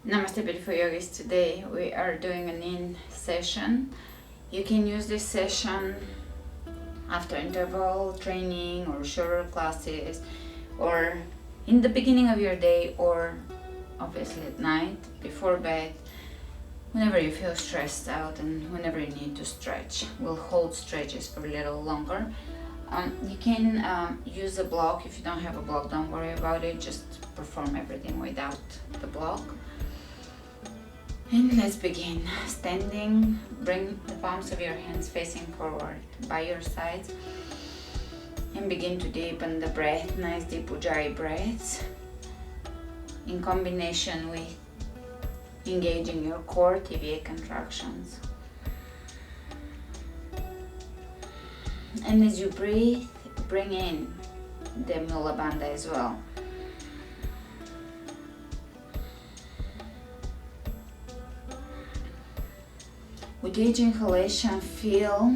Namaste beautiful yogis. Today we are doing an in session. You can use this session after interval training or shorter classes, or in the beginning of your day, or obviously at night before bed, whenever you feel stressed out and whenever you need to stretch. We'll hold stretches for a little longer. You can use a block. If you don't have a block, don't worry about it, just perform everything without the block. And let's begin. Standing, bring the palms of your hands facing forward by your sides and begin to deepen the breath. Nice deep Ujjayi breaths in combination with engaging your core TVA contractions. And as you breathe, bring in the Mula Bandha as well. With each inhalation, feel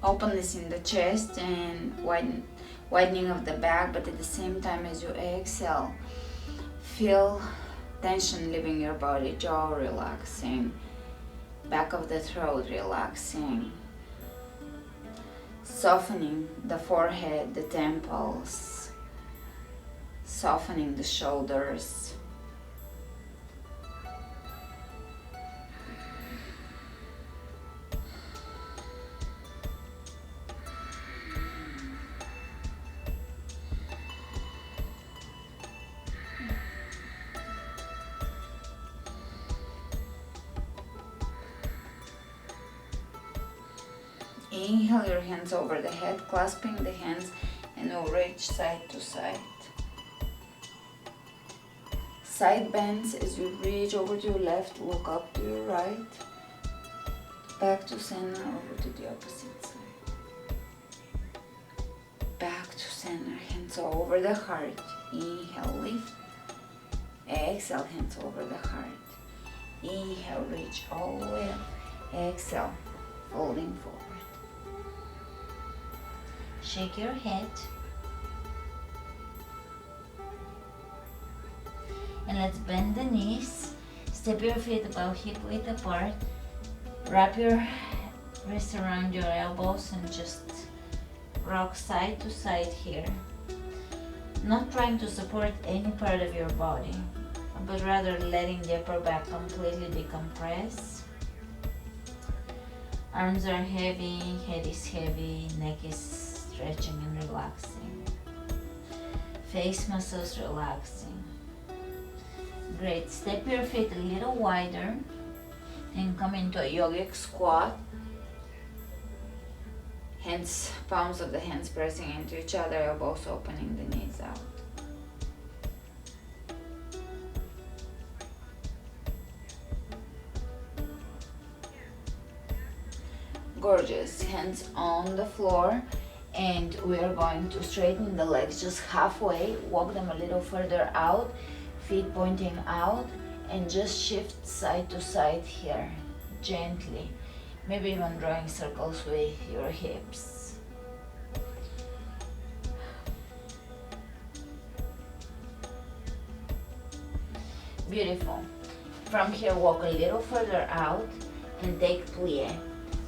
openness in the chest and widening of the back, but at the same time as you exhale, feel tension leaving your body, jaw relaxing, back of the throat relaxing, softening the forehead, the temples, softening the shoulders. Inhale your hands over the head, clasping the hands, and we'll reach side to side. Side bends as you reach over to your left, look up to your right, back to center, over to the opposite side. Back to center, hands over the heart. Inhale, lift. Exhale, hands over the heart. Inhale, reach all the way up. Exhale, folding forward. Shake your head. And let's bend the knees. Step your feet about hip width apart. Wrap your wrists around your elbows and just rock side to side here. Not trying to support any part of your body, but rather letting the upper back completely decompress. Arms are heavy, head is heavy, neck is stretching and relaxing. Face muscles relaxing. Great. Step your feet a little wider and come into a yogic squat. Hands, palms of the hands pressing into each other, elbows opening the knees out. Gorgeous. Hands on the floor. And we are going to straighten the legs just halfway, walk them a little further out, feet pointing out, and just shift side to side here, gently. Maybe even drawing circles with your hips. Beautiful. From here, walk a little further out and take plie.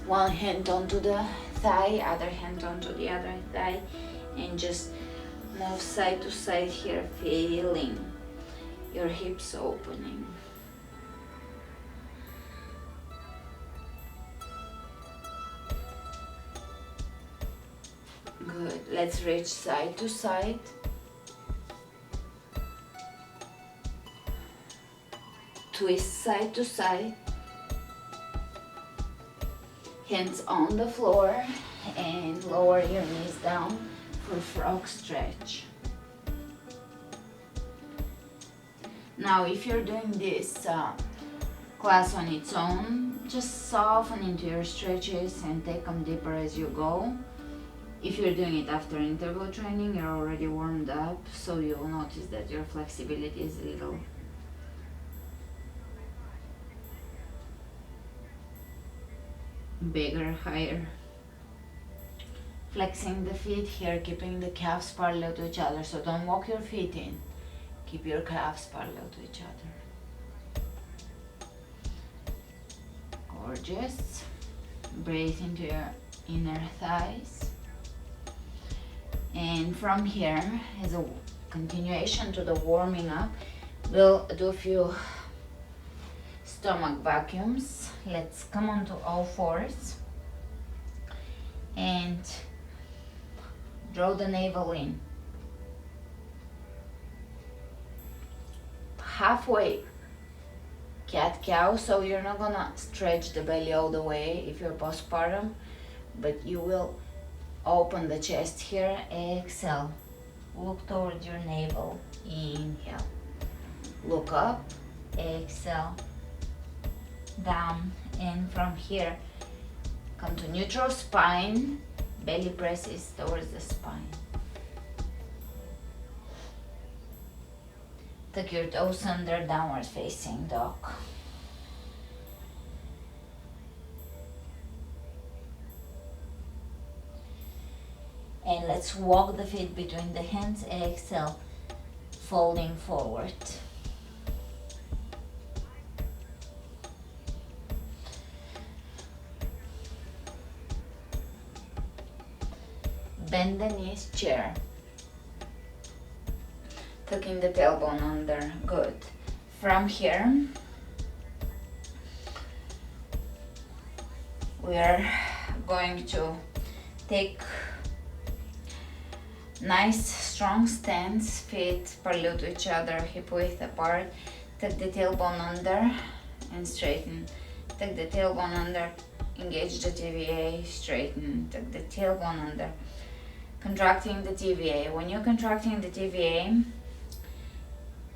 One hand onto the thigh, other hand onto the other thigh, and just move side to side here, feeling your hips opening. Good. Let's reach side to side. Twist side to side. Hands on the floor and lower your knees down for frog stretch. Now, if you're doing this class on its own, just soften into your stretches and take them deeper as you go. If you're doing it after interval training, you're already warmed up, so you'll notice that your flexibility is a little bigger, higher. Flexing the feet here, keeping the calves parallel to each other, so don't walk your feet in. Keep your calves parallel to each other. Gorgeous. Breathe into your inner thighs. And from here, as a continuation to the warming up, we'll do a few stomach vacuums. Let's come onto all fours and draw the navel in. Halfway cat-cow, so you're not gonna stretch the belly all the way if you're postpartum, but you will open the chest here. Exhale, look towards your navel. Inhale, look up. Exhale, down, and from here come to neutral spine. Belly presses towards the spine. Tuck your toes under, downward facing dog. And let's walk the feet between the hands. Exhale, folding forward. Bend the knees, chair. Tucking the tailbone under, good. From here, we are going to take nice strong stance, feet parallel to each other, hip width apart. Tuck the tailbone under and straighten. Tuck the tailbone under, engage the TVA, straighten. Tuck the tailbone under, contracting the TVA. When you're contracting the TVA,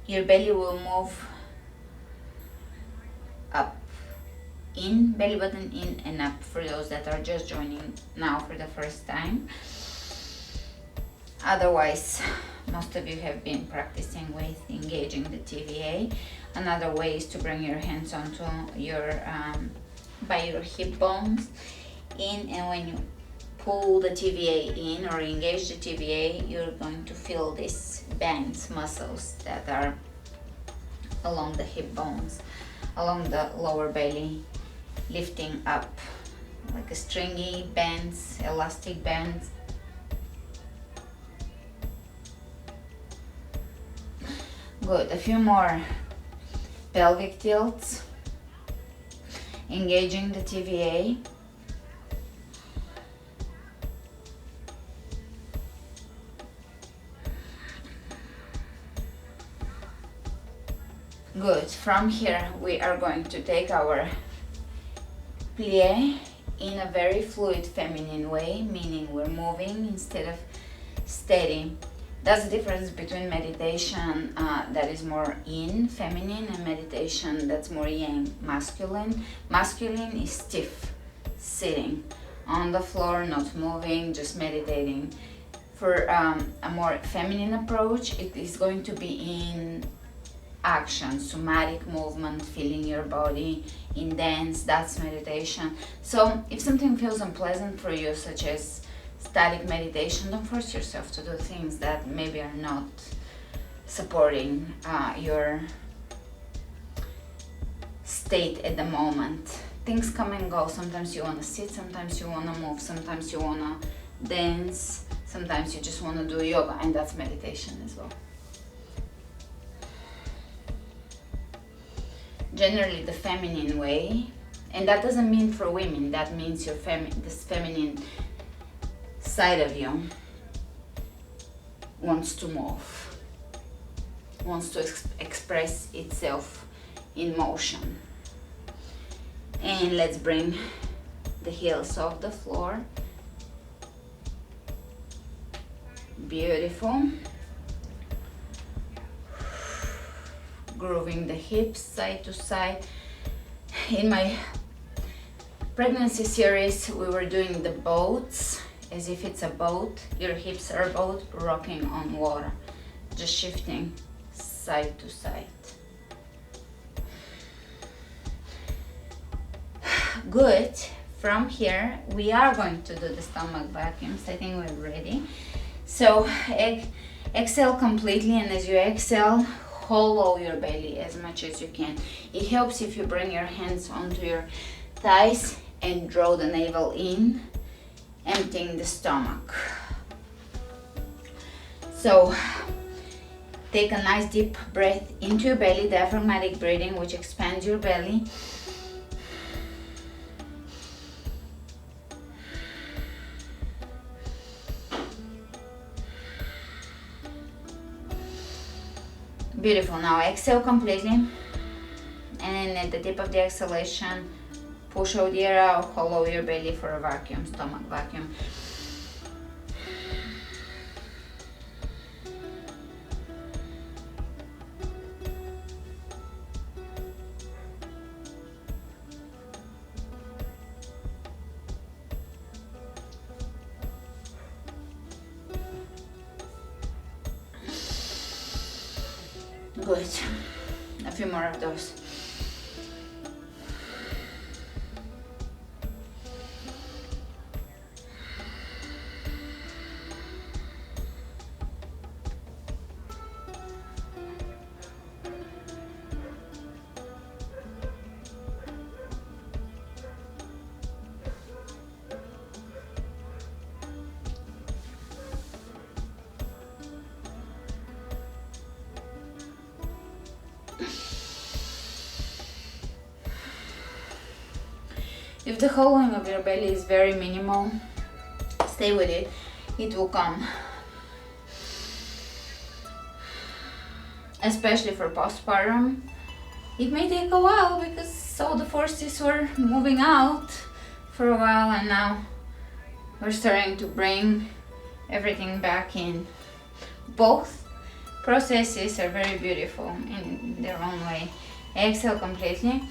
your belly will move up, in, belly button in and up for those that are just joining now for the first time. Otherwise, most of you have been practicing with engaging the TVA. Another way is to bring your hands onto your, by your hip bones in, and when you pull the TVA in or engage the TVA, you're going to feel these bands, muscles that are along the hip bones, along the lower belly, lifting up like a stringy bands, elastic bands. Good, a few more pelvic tilts, engaging the TVA. Good, from here we are going to take our plie in a very fluid feminine way, meaning we're moving instead of steady. That's the difference between meditation that is more yin, feminine, and meditation that's more yang, masculine. Masculine is stiff, sitting on the floor, not moving, just meditating. For a more feminine approach, it is going to be in action, somatic movement, feeling your body in dance. That's meditation. So if something feels unpleasant for you, such as static meditation, don't force yourself to do things that maybe are not supporting your state at the moment. Things come and go. Sometimes you want to sit, sometimes you want to move, sometimes you want to dance, sometimes you just want to do yoga, and that's meditation as well. Generally the feminine way, and that doesn't mean for women, that means your this feminine side of you wants to move, wants to express itself in motion. And let's bring the heels off the floor. Beautiful. Grooving the hips side to side. In my pregnancy series, we were doing the boats, as if it's a boat. Your hips are a boat rocking on water, just shifting side to side. Good. From here, we are going to do the stomach vacuums. I think we're ready. So Exhale completely, and as you exhale, hollow your belly as much as you can. It helps if you bring your hands onto your thighs and draw the navel in, emptying the stomach. So take a nice deep breath into your belly, diaphragmatic breathing, which expands your belly. Beautiful. Now exhale completely, and then at the tip of the exhalation, push out the air out, hollow your belly for a vacuum, stomach vacuum. Good. A few more of those. If the hollowing of your belly is very minimal, stay with it. It will come. Especially for postpartum, it may take a while because all the forces were moving out for a while, and now we're starting to bring everything back in. Both processes are very beautiful in their own way. Exhale completely.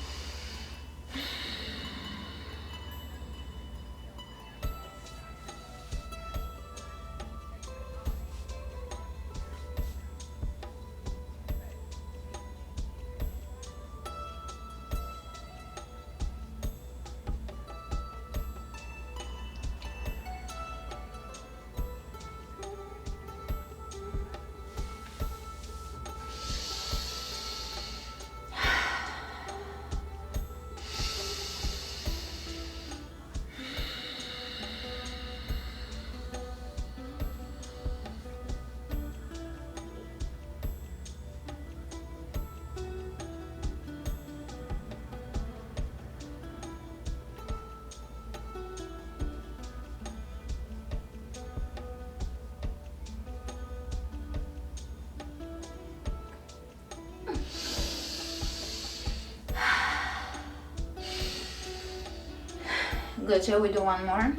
Good, shall we do one more?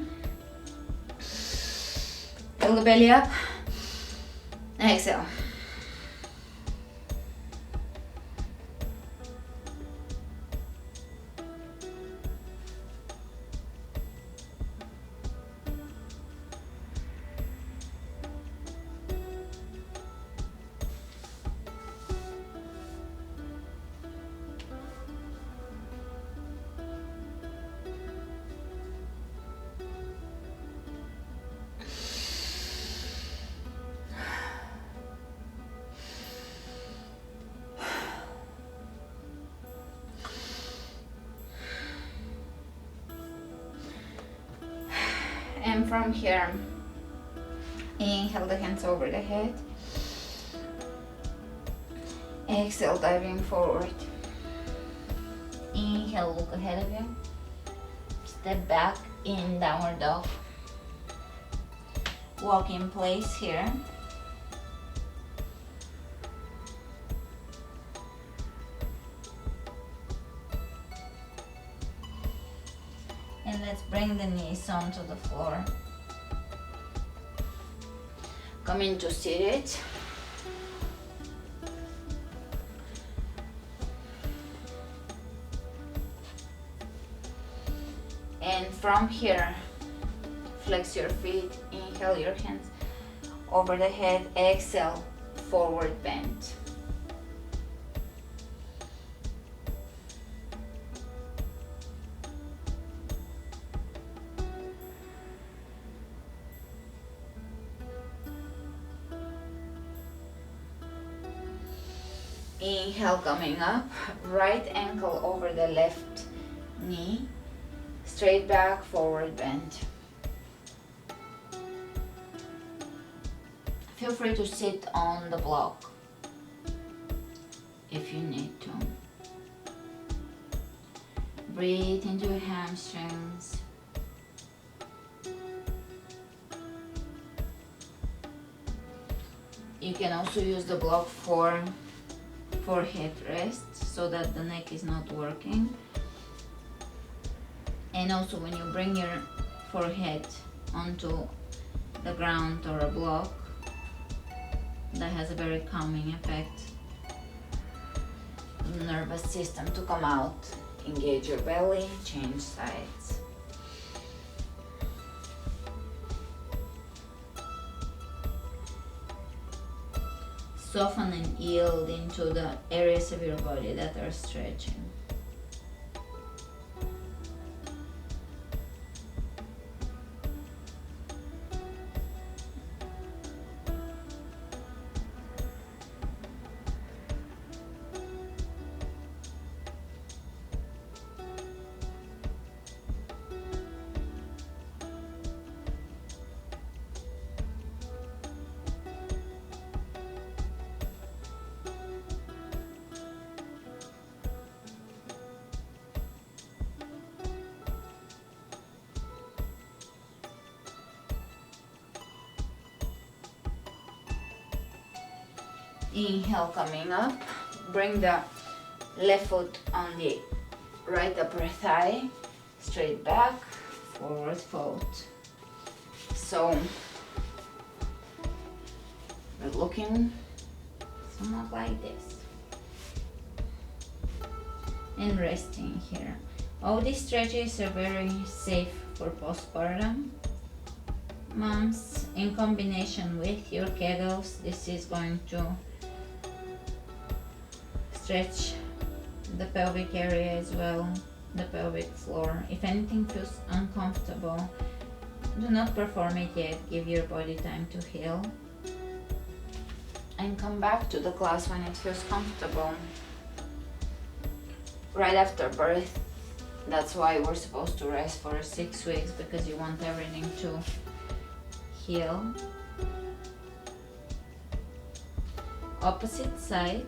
Fill the belly up. Exhale. And from here, inhale the hands over the head. Exhale, diving forward. Inhale, look ahead of you. Step back in downward dog. Walk in place here. And let's bring the knees onto the floor. Come into seated. And from here, flex your feet, inhale your hands over the head, exhale, forward bend. Inhale, coming up, right ankle over the left knee, straight back, forward bend. Feel free to sit on the block if you need to. Breathe into your hamstrings. You can also use the block for forehead rest so that the neck is not working. And also when you bring your forehead onto the ground or a block, that has a very calming effect on the nervous system to come out. Engage your belly, change sides. Soften and yield into the areas of your body that are stretching. Inhale, coming up, bring the left foot on the right upper thigh, straight back, forward fold. So we're looking somewhat like this and resting here. All these stretches are very safe for postpartum moms. In combination with your kegels, this is going to stretch the pelvic area as well, the pelvic floor. If anything feels uncomfortable, do not perform it yet. Give your body time to heal and come back to the class when it feels comfortable. Right after birth, that's why we're supposed to rest for 6 weeks, because you want everything to heal. Opposite side.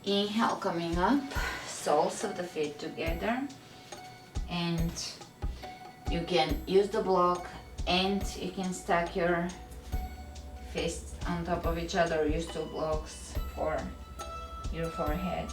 Inhale, coming up, soles of the feet together, and you can use the block and you can stack your fists on top of each other, use 2 blocks for your forehead.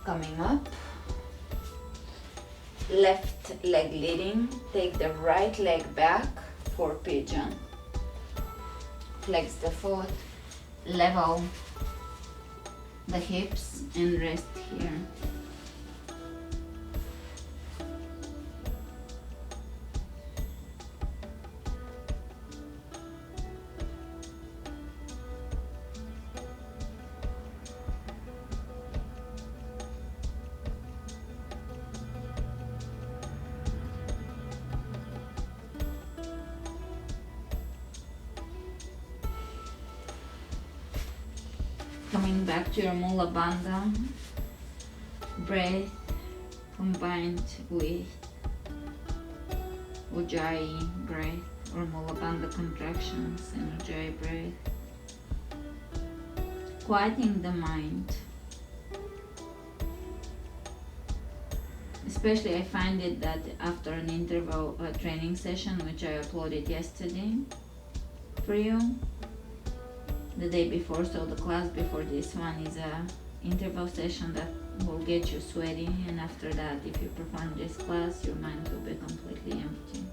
Coming up, left leg leading, take the right leg back for pigeon. Flex the foot, level the hips and rest here. Coming back to your Mula Bandha breath combined with Ujjayi breath or Mula Bandha contractions and Ujjayi breath. quieting the mind. Especially I find it that after an interval training session, which I uploaded yesterday for you, the day before, so the class before this one is a interval session that will get you sweaty, and after that, if you perform this class, your mind will be completely empty.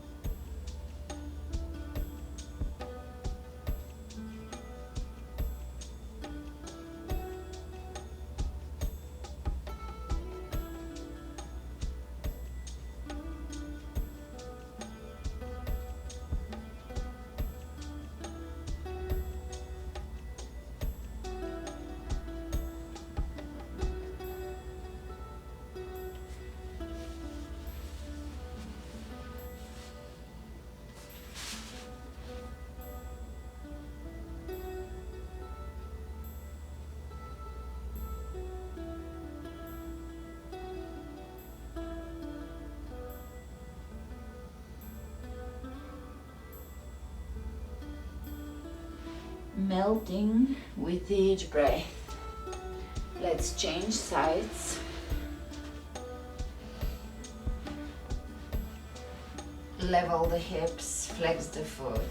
Melting with each breath. Let's change sides. Level the hips, flex the foot.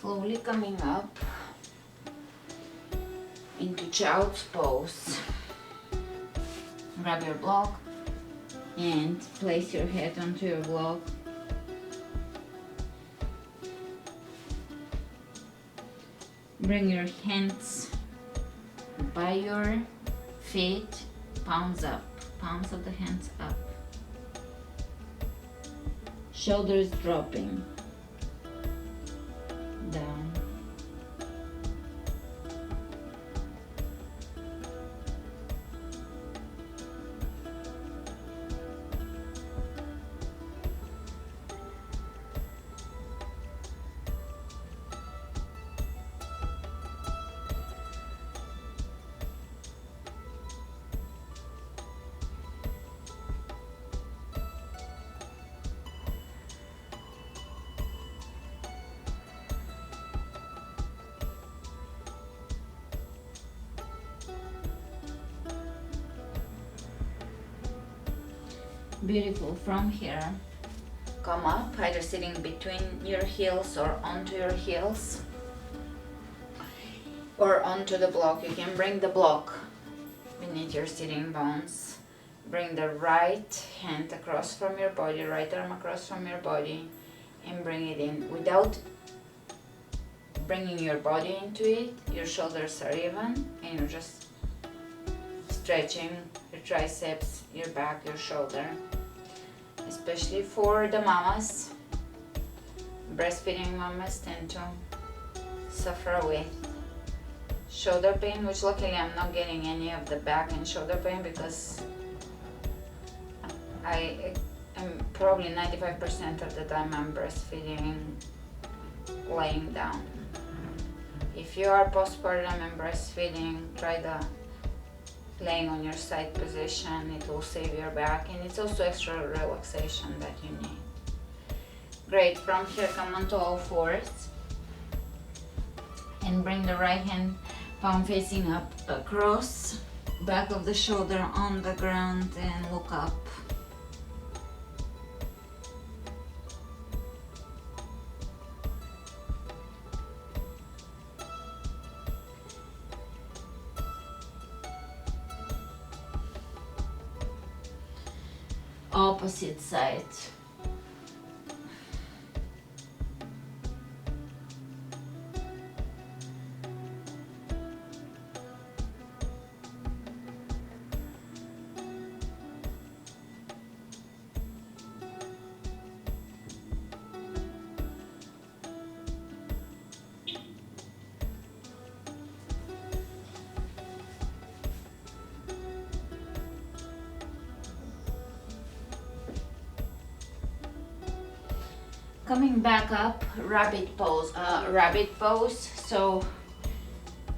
Slowly coming up into child's pose. Grab your block and place your head onto your block. Bring your hands by your feet, palms up, palms of the hands up. Shoulders dropping down. Beautiful. From here, come up, either sitting between your heels or onto your heels or onto the block. You can bring the block beneath your sitting bones. Bring the right hand across from your body, right arm across from your body, and bring it in without bringing your body into it. Your shoulders are even, and you're just stretching your triceps, your back, your shoulder. Especially for the mamas, breastfeeding mamas tend to suffer with shoulder pain, which luckily I'm not getting any of the back and shoulder pain because I am probably 95% of the time I'm breastfeeding laying down. If you are postpartum and breastfeeding, try the laying on your side position. It will save your back, and it's also extra relaxation that you need. Great. From here, come onto all fours and bring the right hand palm facing up across back of the shoulder on the ground and look up. Opposite side. Coming back up, rabbit pose. So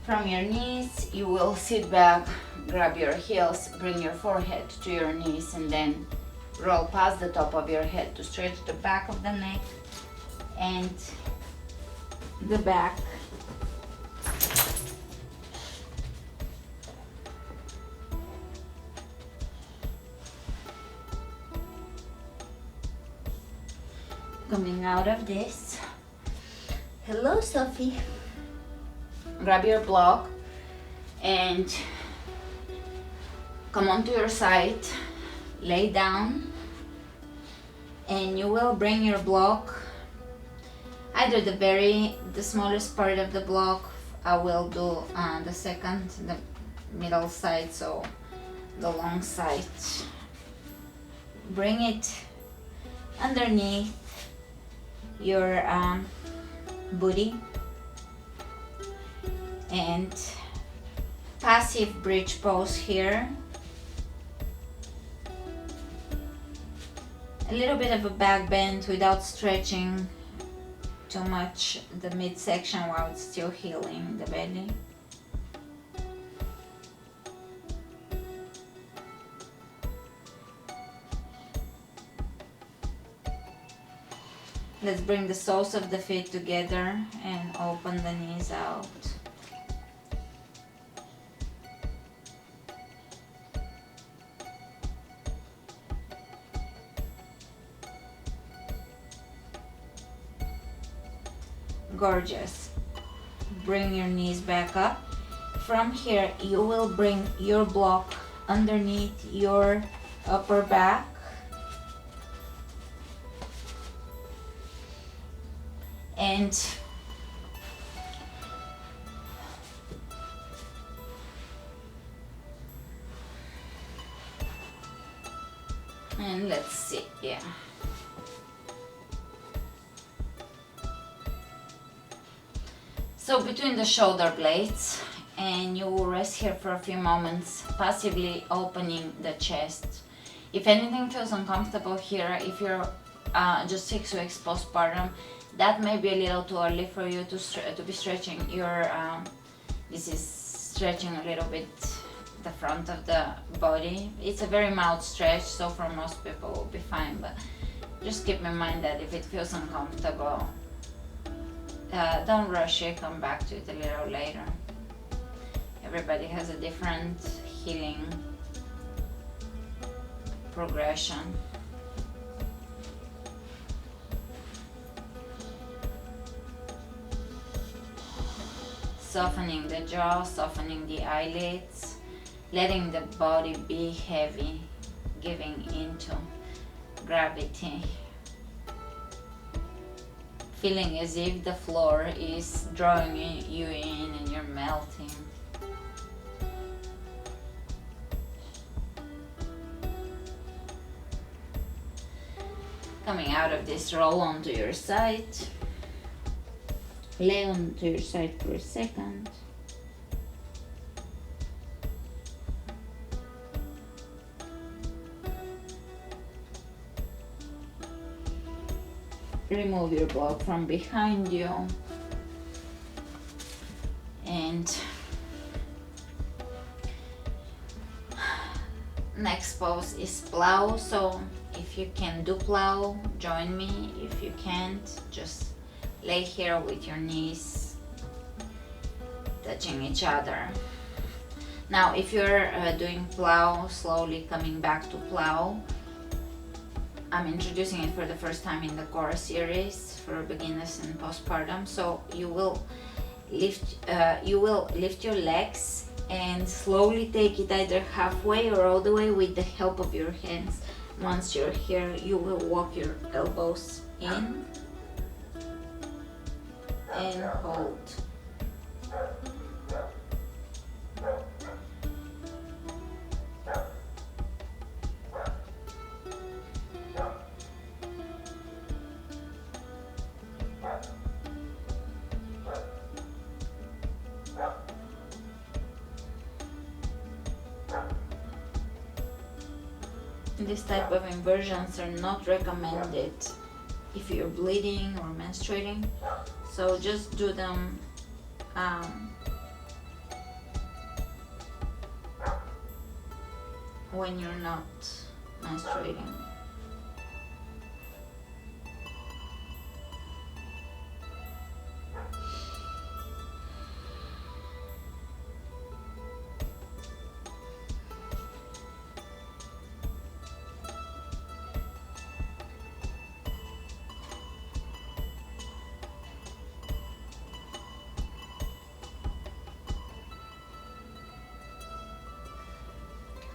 from your knees, you will sit back, grab your heels, bring your forehead to your knees, and then roll past the top of your head to stretch the back of the neck and the back. Coming out of this, hello Sophie. Grab your block and come onto your side, lay down, and you will bring your block, either the smallest part of the block. I will do the middle side, so the long side. Bring it underneath your booty and passive bridge pose here. A little bit of a back bend without stretching too much the midsection while it's still healing the belly. Let's bring the soles of the feet together and open the knees out. Gorgeous. Bring your knees back up. From here, you will bring your block underneath your upper back. And let's see, yeah. So between the shoulder blades, and you will rest here for a few moments, passively opening the chest. If anything feels uncomfortable here, if you're just 6 weeks postpartum, that may be a little too early for you to be stretching your, this is stretching a little bit the front of the body. It's a very mild stretch, so for most people will be fine, but just keep in mind that if it feels uncomfortable, don't rush it, come back to it a little later. Everybody has a different healing progression. Softening the jaw, softening the eyelids, letting the body be heavy, giving into gravity. feeling as if the floor is drawing you in and you're melting. Coming out of this, roll onto your side. Lay onto your side for a second. Remove your block from behind you. And next pose is plow. So if you can do plow, join me. If you can't, just lay here with your knees touching each other. Now if you're doing plow, slowly coming back to plow, I'm introducing it for the first time in the core series for beginners and postpartum. So you will lift your legs and slowly take it either halfway or all the way with the help of your hands. Once you're here, you will walk your elbows in and hold. This type of inversions are not recommended if you're bleeding or menstruating, so just do them when you're not menstruating.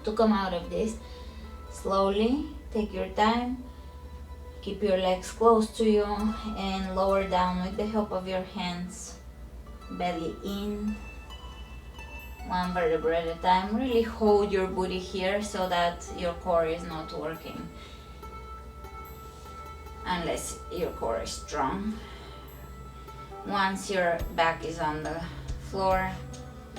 To come out of this, slowly take your time, keep your legs close to you and lower down with the help of your hands, belly in, one vertebra at a time. Really hold your booty here so that your core is not working unless your core is strong. Once your back is on the floor,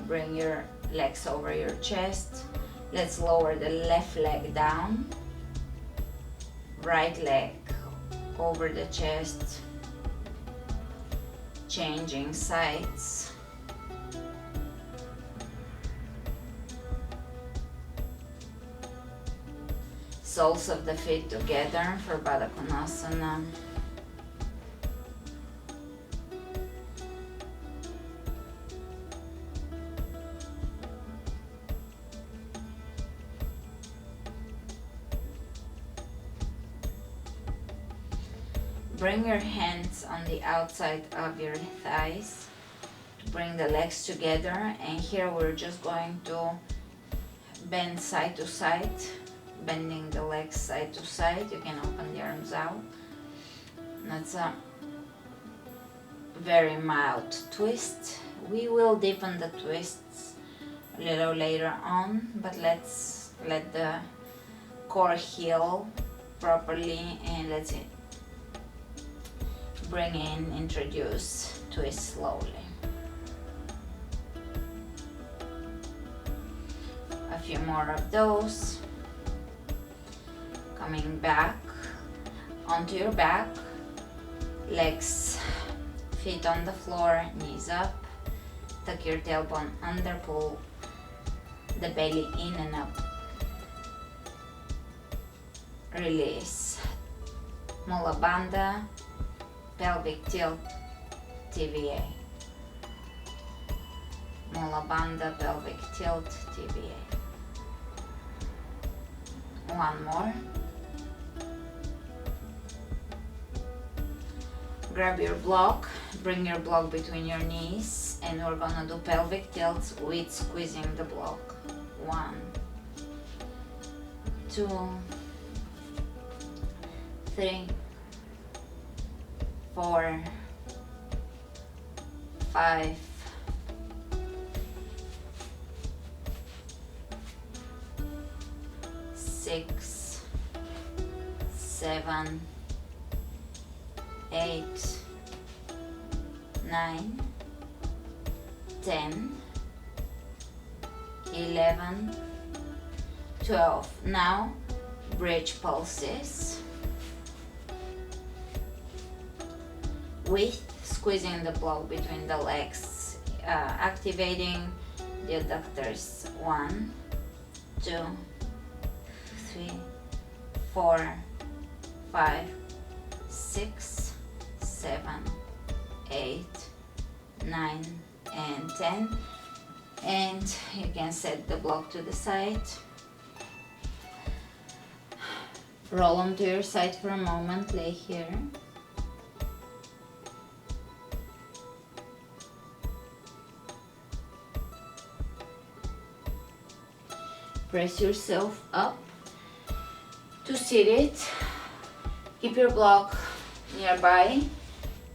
bring your legs over your chest. Let's lower the left leg down, right leg over the chest, changing sides. Soles of the feet together for Baddha Konasana. Bring your hands on the outside of your thighs to bring the legs together, and here we're just going to bend side to side, bending the legs side to side. You can open the arms out. That's a very mild twist. We will deepen the twists a little later on, but let's let the core heal properly, and let's bring in, introduce, twist slowly. A few more of those. Coming back onto your back, legs, feet on the floor, knees up, tuck your tailbone under, pull the belly in and up. Release. Mula Bandha, pelvic tilt, TVA. Mula Bandha, pelvic tilt, TVA. One more. Grab your block, bring your block between your knees, and we're gonna do pelvic tilts with squeezing the block. 1, 2, 3, 4, 5, 6, 7, 8, 9, 10, 11, 12. Now bridge pulses with squeezing the block between the legs, activating the adductors. 1, 2, 3, 4, 5, 6, 7, 8, 9, and 10. And you can set the block to the side. Roll onto your side for a moment, lay here. Press yourself up to sit it. Keep your block nearby.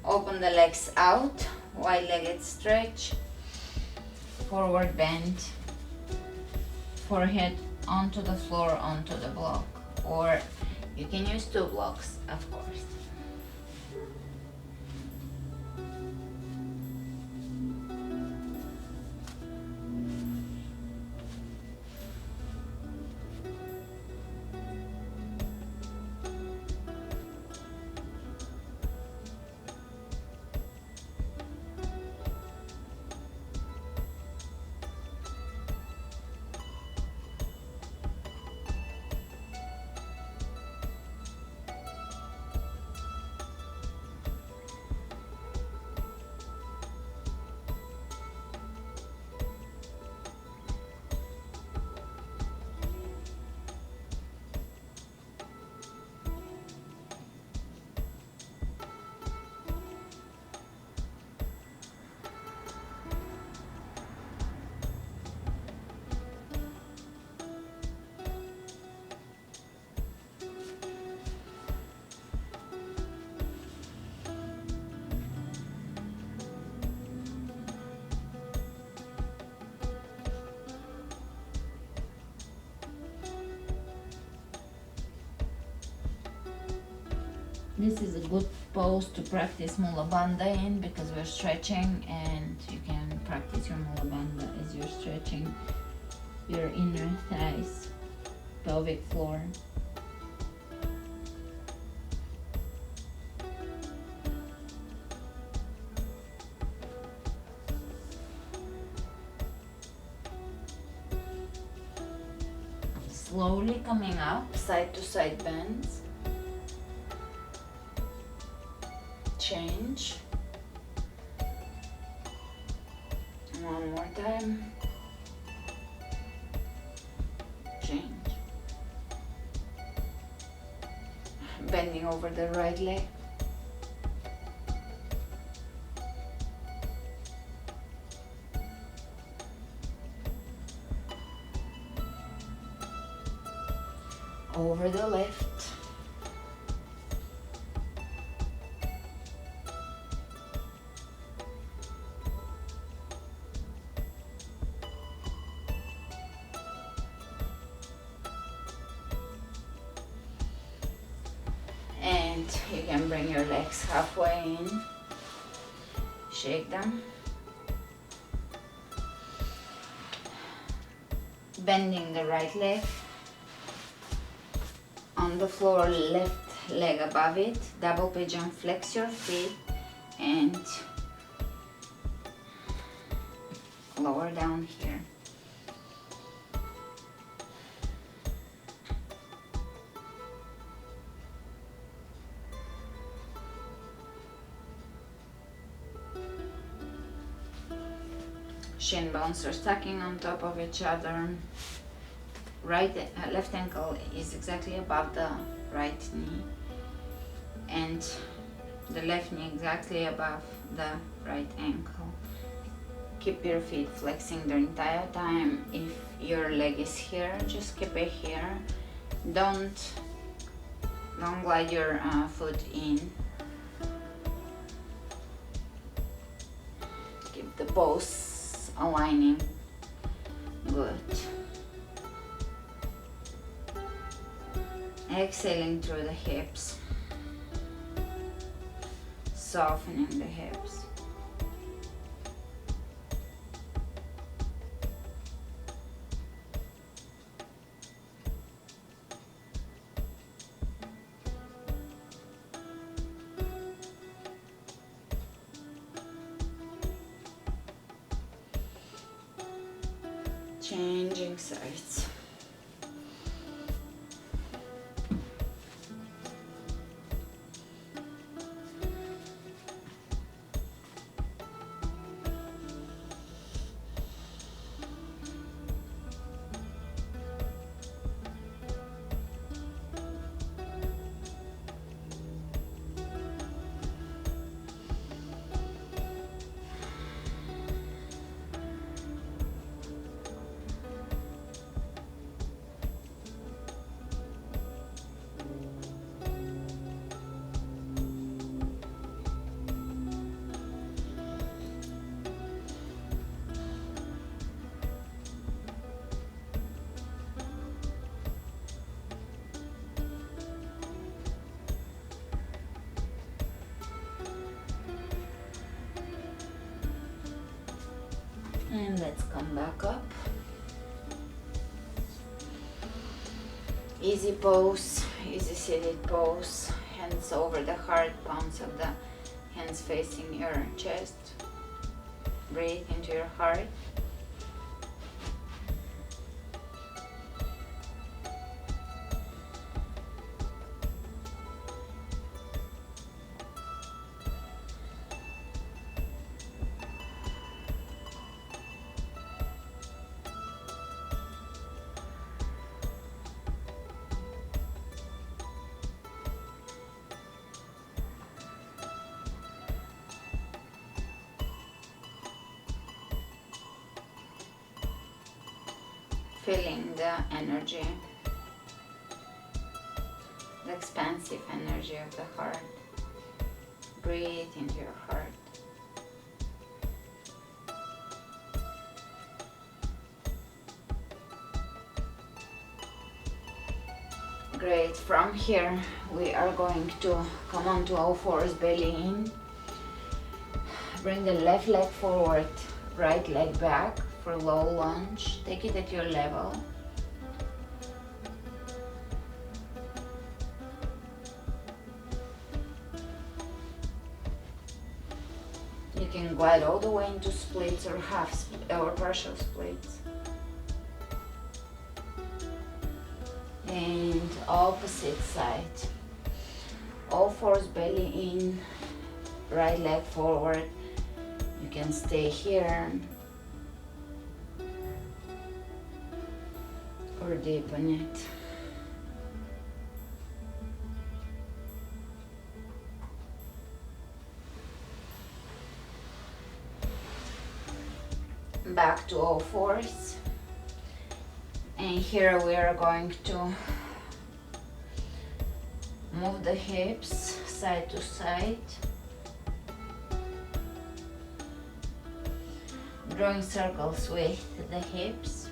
Open the legs out, wide-legged stretch. Forward bend. Forehead onto the floor, onto the block. Or you can use 2 blocks, of course. This is a good pose to practice mula bandha in, because we're stretching, and you can practice your mula bandha as you're stretching your inner thighs, pelvic floor. Slowly coming up, side to side bends. Change. One more time. Change. Bending over the right leg. Over the left. And you can bring your legs halfway in, shake them, bending the right leg on the floor, left leg above it, double pigeon, flex your feet and lower down here. Shin bones are stacking on top of each other. Left ankle is exactly above the right knee, and the left knee exactly above the right ankle. Keep your feet flexing the entire time. If your leg is here, just keep it here. Don't glide your foot in. both aligning. Good. Exhaling through the hips, softening the hips. Changing sides. And let's come back up. Easy pose, easy seated pose. Hands over the heart, palms of the hands facing your chest. Breathe into your heart. Feeling the energy, the expansive energy of the heart. Breathe into your heart. Great. From here, we are going to come on to all fours, belly in. Bring the left leg forward, right leg back for low lunge. Take it at your level. You can glide all the way into splits or or partial splits. And opposite side. All fours, belly in, right leg forward. You can stay here or deepen it. Back to all fours. And here we are going to move the hips side to side. Drawing circles with the hips.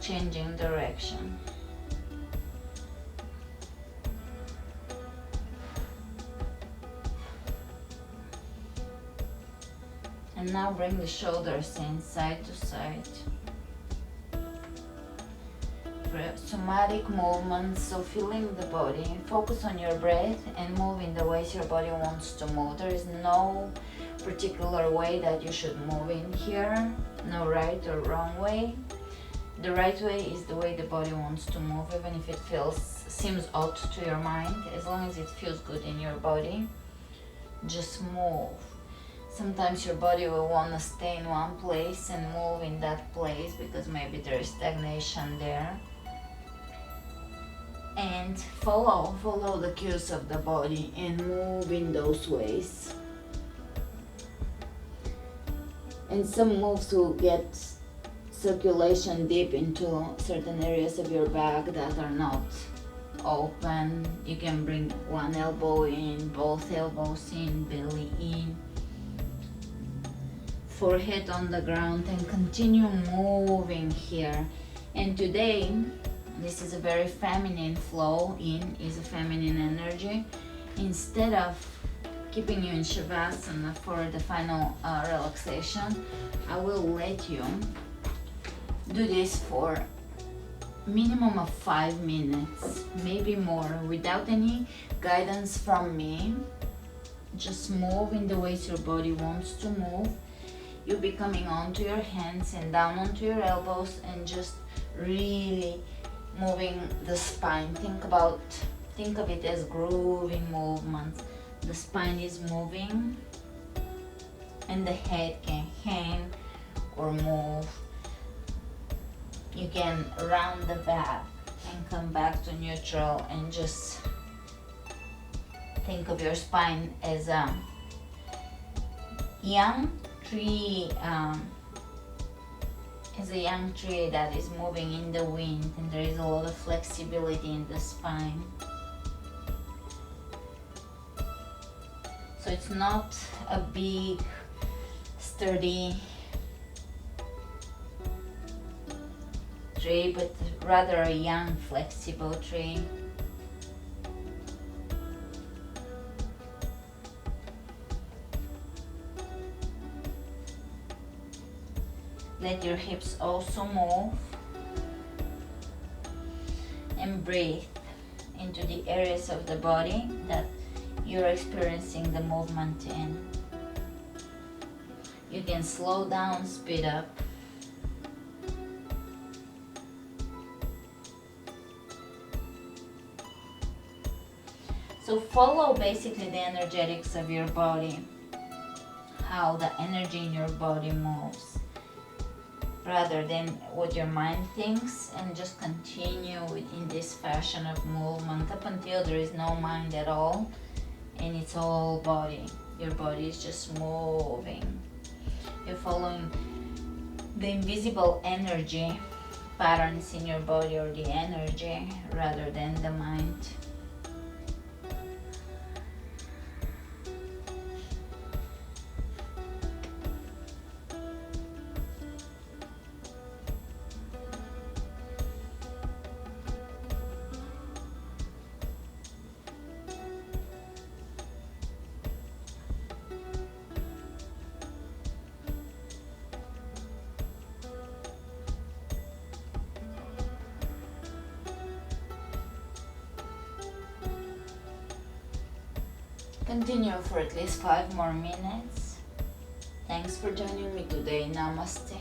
Changing direction. And now bring the shoulders in side to side. Somatic movements, so feeling the body. Focus on your breath and move in the ways your body wants to move. There is no particular way that you should move in here. No right or wrong way. The right way is the way the body wants to move, even if it seems odd to your mind. As long as it feels good in your body, just move. Sometimes your body will want to stay in one place and move in that place because maybe there is stagnation there. And follow the cues of the body and move in those ways. And some moves will get circulation deep into certain areas of your back that are not open. You can bring one elbow in, both elbows in, belly in. forehead on the ground, and continue moving here. And today, this is a very feminine flow. In is a feminine energy. Instead of keeping you in Shavasana for the final relaxation, I will let you do this for minimum of 5 minutes, maybe more, without any guidance from me. Just move in the ways your body wants to move. You'll be coming onto your hands and down onto your elbows and just really moving the spine. Think of it as grooving movements. The spine is moving and the head can hang or move. You can round the back and come back to neutral, and just think of your spine as a young tree, that is moving in the wind, and there is a lot of flexibility in the spine. So it's not a big, sturdy tree, but rather a young, flexible tree. Let your hips also move, and breathe into the areas of the body that you're experiencing the movement in. You can slow down, speed up. So follow basically the energetics of your body, how the energy in your body moves, rather than what your mind thinks, and just continue in this fashion of movement up until there is no mind at all and it's all body. Your body is just moving. You're following the invisible energy patterns in your body, or the energy, rather than the mind. Continue for at least 5 more minutes. Thanks for joining me today. Namaste.